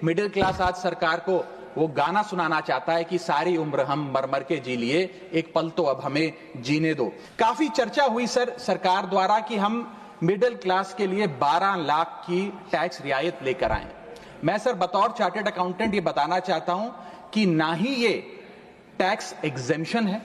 Middle class आज सरकार को वो गाना सुनाना चाहता है कि सारी उम्र हम मर मर के जी लिए, एक पल तो अब हमें जीने दो। काफी चर्चा हुई सर सरकार द्वारा कि हम मिडिल क्लास के लिए 12 लाख की टैक्स रियायत लेकर आए। मैं सर बतौर चार्टर्ड अकाउंटेंट ये बताना चाहता हूं कि ना ही ये टैक्स एग्जेम्पशन है,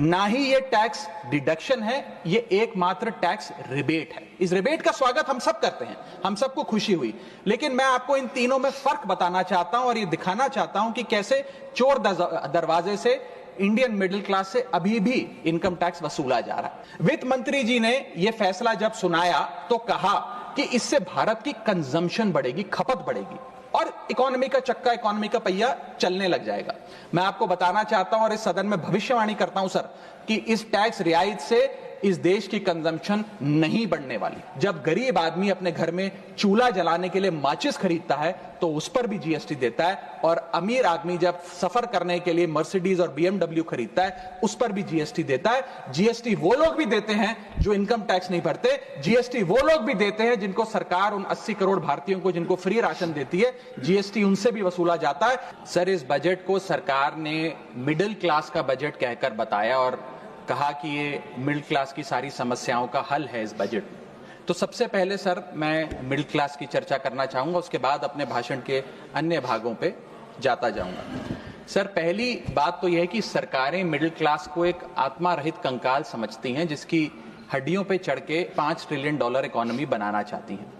ना ही ये टैक्स डिडक्शन है, ये एकमात्र टैक्स रिबेट है। इस रिबेट का स्वागत हम सब करते हैं, हम सबको खुशी हुई, लेकिन मैं आपको इन तीनों में फर्क बताना चाहता हूं और ये दिखाना चाहता हूं कि कैसे चोर दरवाजे से इंडियन मिडिल क्लास से अभी भी इनकम टैक्स वसूला जा रहा है। वित्त मंत्री जी ने यह फैसला जब सुनाया तो कहा कि इससे भारत की कंजम्पशन बढ़ेगी, खपत बढ़ेगी और इकोनॉमी का चक्का, इकोनॉमी का पहिया चलने लग जाएगा। मैं आपको बताना चाहता हूं और इस सदन में भविष्यवाणी करता हूं सर कि इस टैक्स रियायत से इस देश की कंजम्पशन नहीं बढ़ने वाली। जब गरीब आदमी अपने घर में चूल्हा जलाने के लिए माचिस खरीदता है तो उस पर भी जीएसटी देता है, और अमीर आदमी जब सफर करने के लिए मर्सिडीज और बीएमडब्ल्यू खरीदता है उस पर भी जीएसटी देता है। जीएसटी वो लोग भी देते हैं जो इनकम टैक्स नहीं भरते, जीएसटी वो लोग भी देते हैं जिनको सरकार उन 80 करोड़ भारतीयों को जिनको फ्री राशन देती है, जीएसटी उनसे भी वसूला जाता है। सर इस बजट को सरकार ने मिडिल क्लास का बजट कहकर बताया और कहा कि ये मिडिल क्लास की सारी समस्याओं का हल है इस बजट में। तो सबसे पहले सर मैं मिडिल क्लास की चर्चा करना चाहूंगा, उसके बाद अपने भाषण के अन्य भागों पे जाता जाऊंगा। सर पहली बात तो यह है कि सरकारें मिडिल क्लास को एक आत्मा रहित कंकाल समझती हैं जिसकी हड्डियों पे चढ़ के $5 ट्रिलियन इकोनॉमी बनाना चाहती हैं।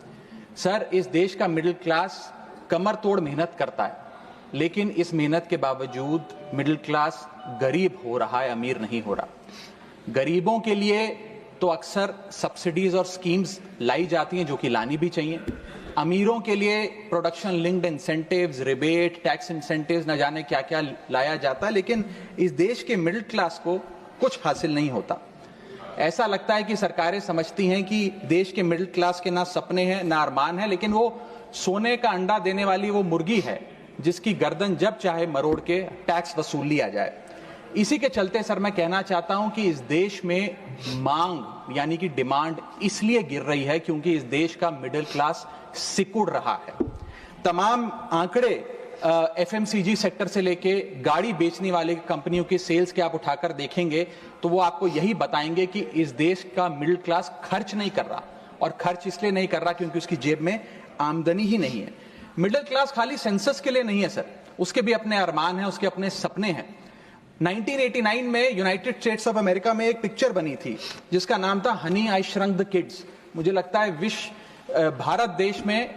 सर इस देश का मिडिल क्लास कमर तोड़ मेहनत करता है, लेकिन इस मेहनत के बावजूद मिडिल क्लास गरीब हो रहा है, अमीर नहीं हो रहा। गरीबों के लिए तो अक्सर सब्सिडीज और स्कीम्स लाई जाती हैं जो कि लानी भी चाहिए। अमीरों के लिए production linked incentives, rebate, tax incentives, न जाने क्या क्या लाया जाता है, लेकिन इस देश के मिडिल क्लास को कुछ हासिल नहीं होता। ऐसा लगता है कि सरकारें समझती हैं कि देश के मिडिल क्लास के ना सपने हैं ना अरमान है, लेकिन वो सोने का अंडा देने वाली वो मुर्गी है जिसकी गर्दन जब चाहे मरोड़ के टैक्स वसूल लिया जाए। इसी के चलते सर मैं कहना चाहता हूं कि इस देश में मांग यानी कि डिमांड इसलिए गिर रही है क्योंकि इस देश का मिडिल क्लास सिकुड़ रहा है। तमाम आंकड़े एफएमसीजी सेक्टर से लेके गाड़ी बेचने वाले कंपनियों की सेल्स के आप उठाकर देखेंगे तो वो आपको यही बताएंगे कि इस देश का मिडिल क्लास खर्च नहीं कर रहा, और खर्च इसलिए नहीं कर रहा क्योंकि उसकी जेब में आमदनी ही नहीं है। मिडिल क्लास खाली सेंसस के लिए नहीं है सर, उसके भी अपने अरमान हैं, उसके अपने सपने हैं। 1989 में यूनाइटेड स्टेट्स ऑफ अमेरिका में एक पिक्चर बनी थी जिसका नाम था Honey I shrunk the kids. मुझे लगता है भारत देश में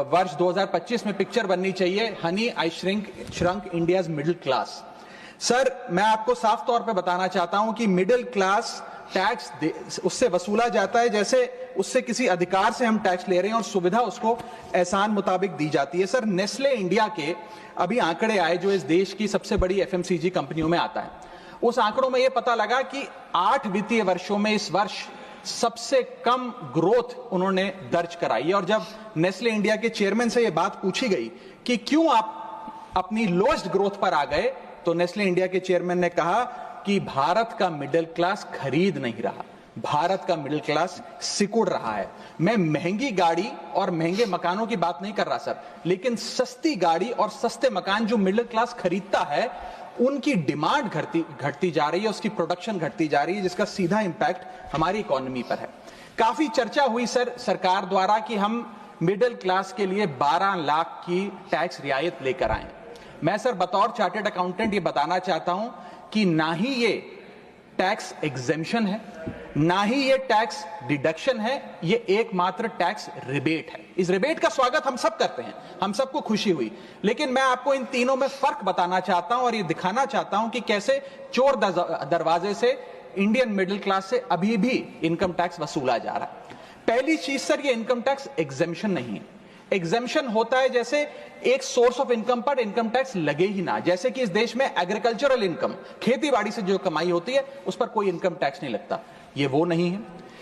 वर्ष 2025 में पिक्चर बननी चाहिए honey I shrunk India's middle class. Sir मैं आपको साफ तौर पे बताना चाहता हूं कि मिडिल क्लास टैक्स उससे वसूला जाता है जैसे उससे किसी अधिकार से हम टैक्स ले रहे हैं और सुविधा उसको एहसान मुताबिक दी जाती है। सर नेस्ले इंडिया के अभी आंकड़े आए जो इस देश की सबसे बड़ी एफएमसीजी कंपनियों में आता है। उस आंकड़ों में यह पता लगा कि 8 वित्तीय वर्षों में इस वर्ष सबसे कम ग्रोथ उन्होंने दर्ज कराई है। और जब नेस्ले इंडिया के चेयरमैन से यह बात पूछी गई कि क्यों आप अपनी लोएस्ट ग्रोथ पर आ गए, तो नेस्ले इंडिया के चेयरमैन ने कहा कि भारत का मिडिल क्लास खरीद नहीं रहा, भारत का मिडिल क्लास सिकुड़ रहा है। मैं महंगी गाड़ी और महंगे मकानों की बात नहीं कर रहा सर, लेकिन सस्ती गाड़ी और सस्ते मकान जो मिडिल क्लास खरीदता है उनकी डिमांड घटती जा रही है, उसकी प्रोडक्शन घटती जा रही है, जिसका सीधा इंपैक्ट हमारी इकोनॉमी पर है। काफी चर्चा हुई सर सरकार द्वारा कि हम मिडिल क्लास के लिए 12 लाख की टैक्स रियायत लेकर आए। मैं सर बतौर चार्टर्ड अकाउंटेंट ये बताना चाहता हूं कि ना ही ये टैक्स एग्जेम्पशन है, ना ही ये टैक्स डिडक्शन है, ये एकमात्र टैक्स रिबेट है। इस रिबेट का स्वागत हम सब करते हैं, हम सबको खुशी हुई, लेकिन मैं आपको इन तीनों में फर्क बताना चाहता हूं और ये दिखाना चाहता हूं कि कैसे चोर दरवाजे से इंडियन मिडिल क्लास से अभी भी इनकम टैक्स वसूला जा रहा है। पहली चीज सर ये इनकम टैक्स एग्जेम्पशन नहीं है। एग्जेम्पशन होता है जैसे एक सोर्स ऑफ इनकम पर इनकम टैक्स लगे ही ना, जैसे कि इस देश में एग्रीकल्चरल इनकम, खेती बाड़ी से जो कमाई होती है उस पर कोई इनकम टैक्स नहीं लगता। ये वो नहीं है।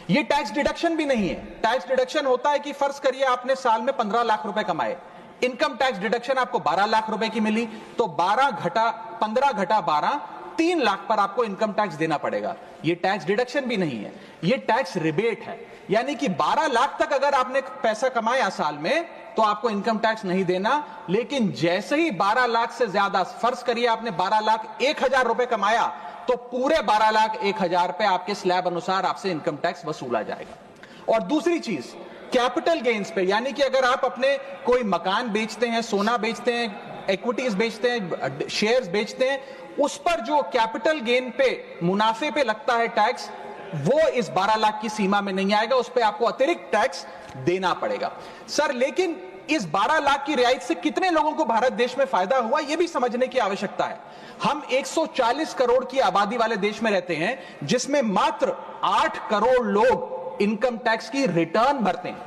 ये टैक्स डिडक्शन भी नहीं है। टैक्स डिडक्शन होता है कि फर्ज करिए आपने साल में 15 लाख रुपए कमाए, इनकम टैक्स डिडक्शन आपको 12 लाख रुपए की मिली, तो 15 घटा 12 3 लाख पर आपको इनकम टैक्स देना पड़ेगा। ये टैक्स डिडक्शन भी नहीं है, ये टैक्स रिबेट है। यानी कि 12 लाख तक अगर आपने पैसा कमाया साल में तो आपको इनकम टैक्स नहीं देना। लेकिन जैसे ही 12 लाख से ज्यादा, फर्ज करिए आपने 12 लाख 1,000 रुपए कमाया, तो पूरे 12 लाख 1,000 पे आपके स्लैब अनुसार आपसे इनकम टैक्स वसूला जाएगा। और दूसरी चीज, कैपिटल गेन्स पे, यानी कि अगर आप अपने कोई मकान बेचते हैं, सोना बेचते हैं, इक्विटीज बेचते हैं, शेयर्स बेचते हैं, उस पर जो कैपिटल गेन पे, मुनाफे पे लगता है टैक्स, वो इस 12 लाख की सीमा में नहीं आएगा, उस पे आपको अतिरिक्त टैक्स देना पड़ेगा। सर, लेकिन इस 12 लाख की रियायत से कितने लोगों को भारत देश में फायदा हुआ, यह भी समझने की आवश्यकता है। हम 140 करोड़ की आबादी वाले देश में रहते हैं, जिसमें मात्र 8 करोड़ लोग इनकम टैक्स की रिटर्न भरते हैं,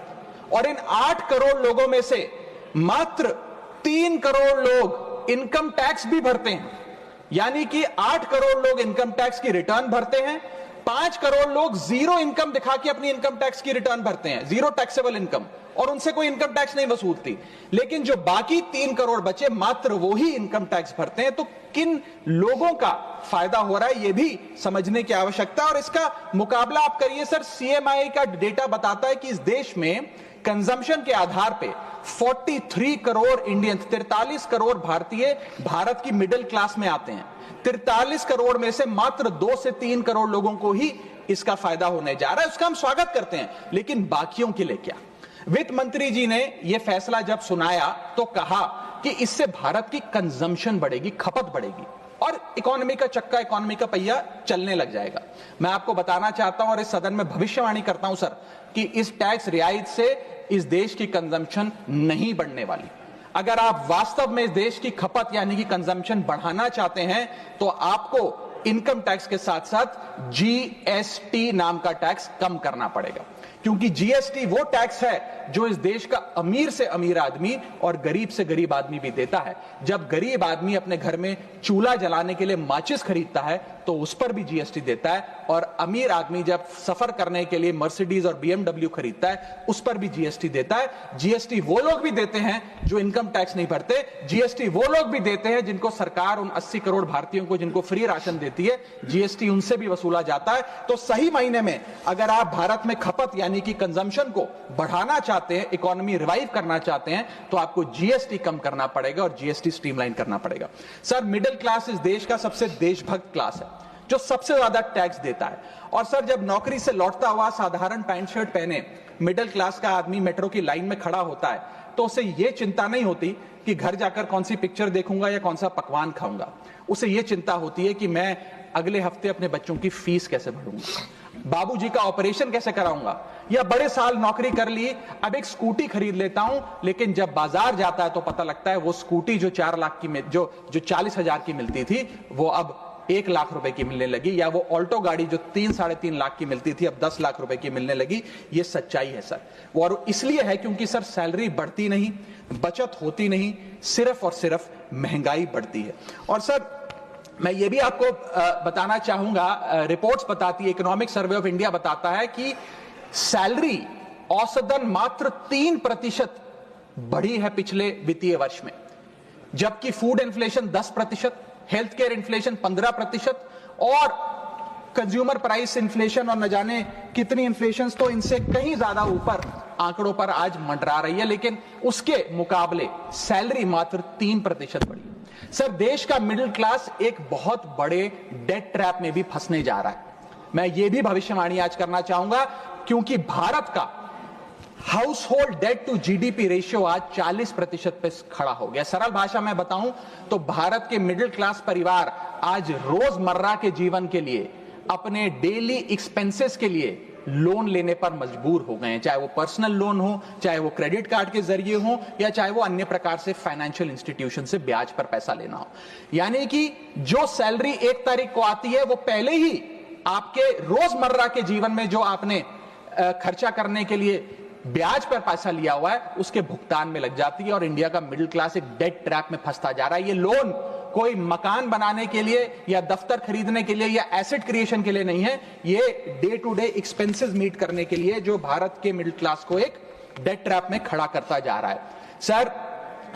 और इन 8 करोड़ लोगों में से मात्र 3 करोड़ लोग इनकम टैक्स भी भरते हैं। यानी कि 8 करोड़ लोग इनकम टैक्स की रिटर्न भरते हैं, 5 करोड़ लोग जीरो इनकम दिखा के अपनी इनकम टैक्स की रिटर्न भरते हैं, जीरो टैक्सेबल इनकम, और उनसे कोई इनकम टैक्स नहीं वसूलती। लेकिन जो बाकी 3 करोड़ बचे, मात्र वो ही इनकम टैक्स भरते हैं। तो किन लोगों का फायदा हो रहा है, यह भी समझने की आवश्यकता है। और इसका मुकाबला आप करिए सर, सीएमआई का डेटा बताता है कि इस देश में कंजम्पशन के आधार पे 43 करोड़ इंडियन, 43 करोड़ भारतीय भारत की मिडिल क्लास में आते हैं। 43 करोड़ में से मात्र 2 से 3 करोड़ लोगों को ही इसका फायदा होने जा रहा है। उसका हम स्वागत करते हैं, लेकिन बाकियों के लिए क्या? वित्त मंत्री जी ने यह फैसला जब सुनाया तो कहा कि इससे भारत की कंजम्पशन बढ़ेगी, खपत बढ़ेगी, और इकोनॉमी का चक्का, इकोनॉमी का पहिया चलने लग जाएगा। मैं आपको बताना चाहता हूं और इस सदन में भविष्यवाणी करता हूं सर, कि इस टैक्स रियायत से इस देश की कंजम्पशन नहीं बढ़ने वाली। अगर आप वास्तव में इस देश की खपत यानी कि कंजम्पशन बढ़ाना चाहते हैं, तो आपको इनकम टैक्स के साथ साथ जीएसटी नाम का टैक्स कम करना पड़ेगा। क्योंकि जीएसटी वो टैक्स है जो इस देश का अमीर से अमीर आदमी और गरीब से गरीब आदमी भी देता है। जब गरीब आदमी अपने घर में चूल्हा जलाने के लिए माचिस खरीदता है तो उस पर भी जीएसटी देता है, और अमीर आदमी जब सफर करने के लिए मर्सिडीज और बीएमडब्ल्यू खरीदता है उस पर भी जीएसटी देता है। जीएसटी वो लोग भी देते हैं जो इनकम टैक्स नहीं भरते, जीएसटी वो लोग भी देते हैं जिनको सरकार, उन 80 करोड़ भारतीयों को जिनको फ्री राशन देती है, जीएसटी उनसे भी वसूला जाता है। तो सही मायने में अगर आप भारत में खपत यानी कि कंजम्पशन को बढ़ाना चाहते हैं, इकोनॉमी रिवाइव करना चाहते हैं, तो आपको जीएसटी कम करना पड़ेगा और जीएसटी स्ट्रीमलाइन करना पड़ेगा। सर, मिडिल क्लास इस देश का सबसे देशभक्त क्लास है जो सबसे ज्यादा टैक्स देता है। और सर, जब नौकरी से लौटता हुआ साधारण पैंट शर्ट पहने मिडिल क्लास का आदमी मेट्रो की लाइन में खड़ा होता है, तो उसे यह चिंता नहीं होती कि घर जाकर कौन सी पिक्चर देखूंगा या कौन सा पकवान खाऊंगा। उसे यह चिंता होती है कि मैं अगले हफ्ते अपने बच्चों की फीस कैसे भरूंगा, बाबूजी का ऑपरेशन कैसे कराऊंगा, या बड़े साल नौकरी कर ली, अब एक स्कूटी खरीद लेता हूं। लेकिन जब बाजार जाता है तो पता लगता है वो स्कूटी जो 4 लाख की, जो 40,000 की मिलती थी, वो अब 1 लाख रुपए की मिलने लगी, या वो ऑल्टो गाड़ी जो 3-3.5 लाख की मिलती थी अब 10 लाख रुपए की मिलने लगी। ये सच्चाई है सर, और इसलिए है क्योंकि सर सैलरी बढ़ती नहीं, बचत होती नहीं, सिर्फ और सिर्फ महंगाई बढ़ती है। और सर, मैं ये भी आपको बताना चाहूंगा, रिपोर्ट्स बताती है, इकोनॉमिक सर्वे ऑफ इंडिया बताता है कि सैलरी औसतन मात्र 3% बढ़ी है पिछले वित्तीय वर्ष में, जबकि food inflation 10%, health care inflation 15%, और कंज्यूमर प्राइस इन्फ्लेशन और न जाने कितनी इन्फ्लेशन तो इनसे कहीं ज्यादा ऊपर आंकड़ों पर आज मंडरा रही है। लेकिन उसके मुकाबले सैलरी मात्र 3% बढ़ी। सर, देश का मिडिल क्लास एक बहुत बड़े डेट ट्रैप में भी फंसने जा रहा है। मैं ये भी भविष्यवाणी आज करना चाहूंगा, क्योंकि भारत का household debt to GDP ratio आज 40% पे खड़ा हो गया। सरल भाषा में बताऊं तो भारत के मिडिल क्लास परिवार आज रोजमर्रा के जीवन के लिए, अपने डेली एक्सपेंसेस के लिए लोन लेने पर मजबूर हो गए हैं, चाहे वो पर्सनल लोन हो, चाहे वो क्रेडिट कार्ड के जरिए हो, या चाहे वो अन्य प्रकार से फाइनेंशियल इंस्टीट्यूशन से ब्याज पर पैसा लेना हो। यानी कि जो सैलरी 1 तारीख को आती है, वो पहले ही आपके रोजमर्रा के जीवन में जो आपने खर्चा करने के लिए ब्याज पर पैसा लिया हुआ है, उसके भुगतान में लग जाती है। और इंडिया का मिडिल क्लास एक डेट ट्रैप में फंसता जा रहा है। ये लोन कोई मकान बनाने के लिए या दफ्तर खरीदने के लिए या एसेट क्रिएशन के लिए नहीं है, ये day to day expenses meet करने के लिए, जो भारत के मिडिल क्लास को एक डेट ट्रैप में खड़ा करता जा रहा है। सर,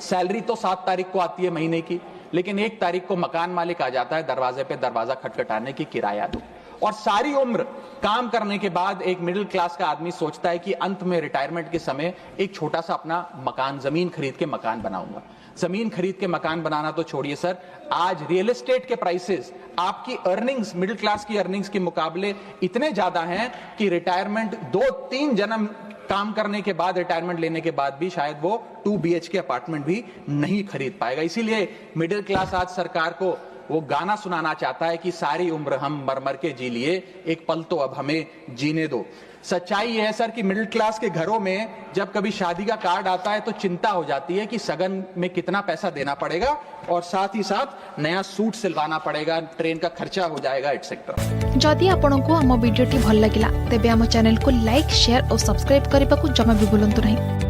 सैलरी तो 7 तारीख को आती है महीने की, लेकिन 1 तारीख को मकान मालिक आ जाता है दरवाजे पे दरवाजा खटखटाने की किराया दो, और सारी उम्र काम करने के बाद एक मिडिल क्लास का आदमी सोचता है कि अंत में रिटायरमेंट के समय एक छोटा सा अपना मकान, जमीन खरीद के मकान बनाऊंगा। जमीन खरीद के मकान बनाना तो छोड़िए सर, आज रियल एस्टेट के प्राइसेस आपकी अर्निंग्स, मिडिल क्लास की अर्निंग्स के मुकाबले इतने ज्यादा हैं कि रिटायरमेंट 2-3 जन्म काम करने के बाद, रिटायरमेंट लेने के बाद भी शायद वो 2 BHK अपार्टमेंट भी नहीं खरीद पाएगा। इसीलिए मिडिल क्लास आज सरकार को वो गाना सुनाना चाहता है कि सारी उम्र हम मर मर के जी लिए, एक पल तो अब हमें जीने दो। सच्चाई यह है सर कि मिडिल क्लास के घरों में जब कभी शादी का कार्ड आता है तो चिंता हो जाती है कि सगन में कितना पैसा देना पड़ेगा और साथ ही साथ नया सूट सिलवाना पड़ेगा, ट्रेन का खर्चा हो जाएगा, एटसेट्रा। जदि आपंक आम भिडी भल लगा तेब आम चैनल को लाइक, शेयर और सब्सक्राइब करने को जमा भी भूलु नहीं।